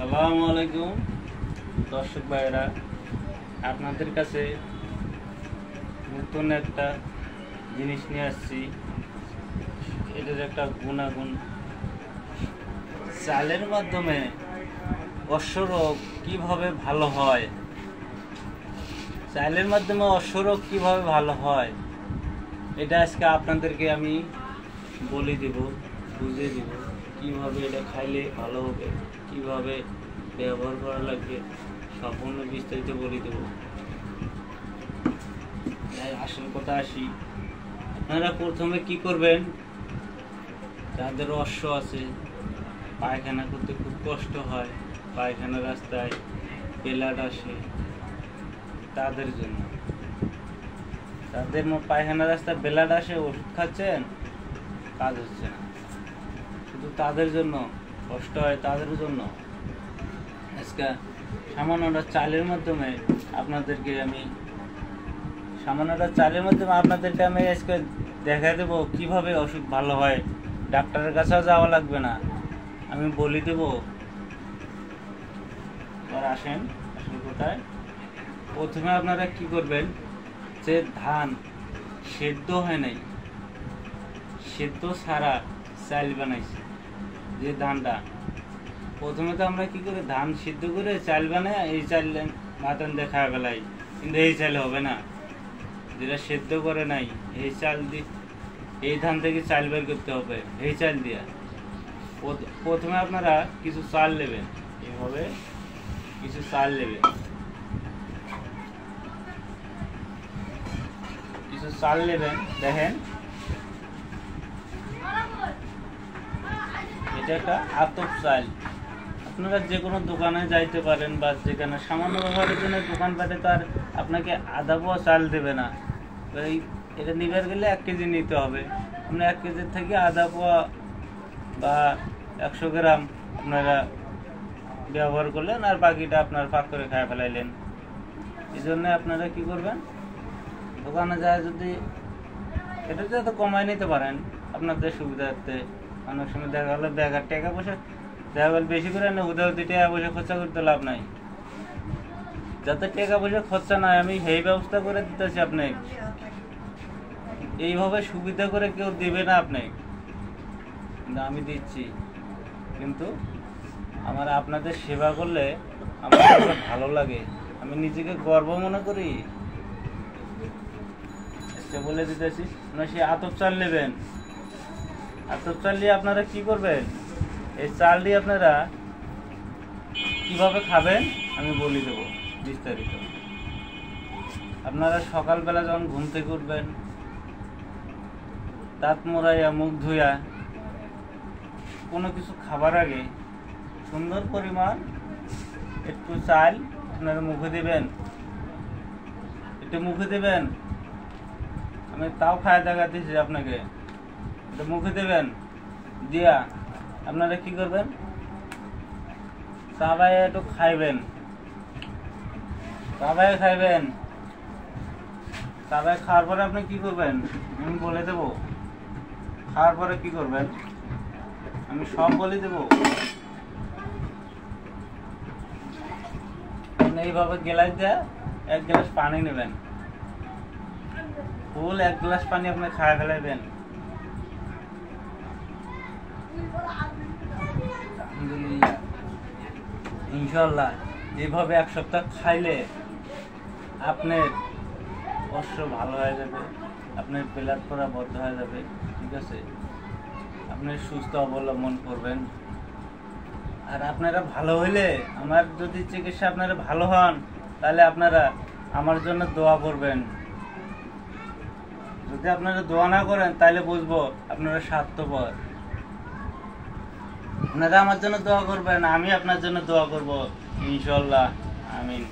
আসসালামু আলাইকুম দর্শক ভাইরা, আপনাদের কাছে নতুন একটা জিনিস নিয়ে আসছি। এটার একটা গুণাগুণ, চালের মাধ্যমে অশ্বরোগ কিভাবে ভালো হয়, চালের মাধ্যমে অশ্বরোগ কিভাবে ভালো হয়, এটা আজকে আপনাদেরকে আমি বলে দেব, বুঝিয়ে দেব কিভাবে এটা খাইলে ভালো হবে, কিভাবে ব্যবহার করা লাগবে, সম্পূর্ণ বিস্তারিত বলে দেব। আসল কথা আসি, আপনারা প্রথমে কি করবেন, যাদের অশ্ব আছে, পায়খানা করতে খুব কষ্ট হয়, পায়খানা রাস্তায় পেলাট আসে, তাদের জন্য, তাদের পায়খানা রাস্তায় বেলাট আসে, ওষুধ খাচ্ছেন, কাজ হচ্ছে না, শুধু তাদের জন্য কষ্ট হয়, তাদের জন্য আজকে সামান্যটা চালের মাধ্যমে আপনাদেরকে আমি আজকে দেখা দেবো কিভাবে অসুখ ভালো হয়। ডাক্তারের কাছেও যাওয়া লাগবে না, আমি বলে দেবো। এবার আসেন আসল কথায়। প্রথমে আপনারা কি করবেন, যে ধান সেদ্ধ হয় নাই, সেদ্ধ ছাড়া চাল বানাইছে, যে ধানটা, প্রথমে তো আমরা কি করি, ধান সিদ্ধ করে চাল বানাই, এই চাল ভাতন দেখা বেলাই, কিন্তু এই চাল হবে না, যেটা সেদ্ধ করে নাই, এই চাল দিয়ে, এই ধান থেকে চাল বের করতে হবে, এই চাল দিয়া। প্রথমে আপনারা কিছু চাল নেবেন, এইভাবে কিছু চাল নেবেন, কিছু চাল নেবেন। দেখেন, এটা একটা আতপ চাল। আপনারা যে কোনো দোকানে যাইতে পারেন, বা যেখানে সামান্য ব্যবহারের জন্য দোকানপাটে তো আর আপনাকে আধা পোয়া চাল দেবে না। এটা নিবার গেলে 1 কেজি নিতে হবে। আপনি 1 কেজির থেকে আধা পোয়া বা 100 গ্রাম আপনারা ব্যবহার করলেন, আর বাকিটা আপনার পাক করে খায় ফেলাইলেন। এই জন্য আপনারা কি করবেন, দোকানে যায় যদি এটা তো কমায় নিতে পারেন আপনাদের সুবিধার্থে। অনেক সময় দেখা গেলো বেকার টাকা পয়সা দেখা গেল বেশি করে না, উদাহরণ টাকা পয়সা খরচা করতে লাভ নাই। যাতে টাকা পয়সা খরচা নাই, আমি সেই ব্যবস্থা করে দিতেছি আপনি। এইভাবে সুবিধা করে কেউ দিবে না আপনি, কিন্তু আমি দিচ্ছি। কিন্তু আমার আপনাদের সেবা করলে আমার ভালো লাগে, আমি নিজেকে গর্ব মনে করি। বলে দিতেছি, সে আতপ চাল নেবেন। আতপ চাল দিয়ে আপনারা কি করবেন, এই চাল দিয়ে আপনারা কিভাবে খাবেন আমি বলে দেবো বিস্তারিত। আপনারা সকালবেলা যখন ঘুম থেকে উঠবেন, দাঁত মোড়াইয়া মুখ ধুইয়া কোনো কিছু খাবার আগে সুন্দর পরিমাণ একটু চাল আপনারা মুখে দেবেন, একটু মুখে দেবেন। আমি তাও খায় দেখাতেছি আপনাকে, এটা মুখে দেবেন, দিয়া আপনারা কি করবেন, চাবাই একটু খাইবেন, চাবাই খাইবেন। চাবাই খাওয়ার পরে আপনি কি করবেন আমি বলে দেবো। খাওয়ার পরে কি করবেন আমি সব বলে দেবো। আপনি এইভাবে গ্লাস দিয়ে 1 গ্লাস পানি নেবেন, ফুল 1 গ্লাস পানি আপনি খাওয়া ফেলাইবেন। ইনশাল্লাহ এইভাবে 1 সপ্তাহ খাইলে আপনার অশ্ব ভালো হয়ে যাবে, আপনার পেলাট করা বদ্ধ হয়ে যাবে। ঠিক আছে, আপনি সুস্থ অবলম্বন করবেন। আর আপনারা ভালো হইলে, আমার যদি চিকিৎসা আপনারা ভালো হন, তাহলে আপনারা আমার জন্য দোয়া করবেন। যদি আপনারা দোয়া না করেন তাহলে বুঝবো আপনারা স্বার্থপর। আপনারা আমার জন্য দোয়া করবেন, আমি আপনার জন্য দোয়া করব ইনশাল্লাহ। আমিন।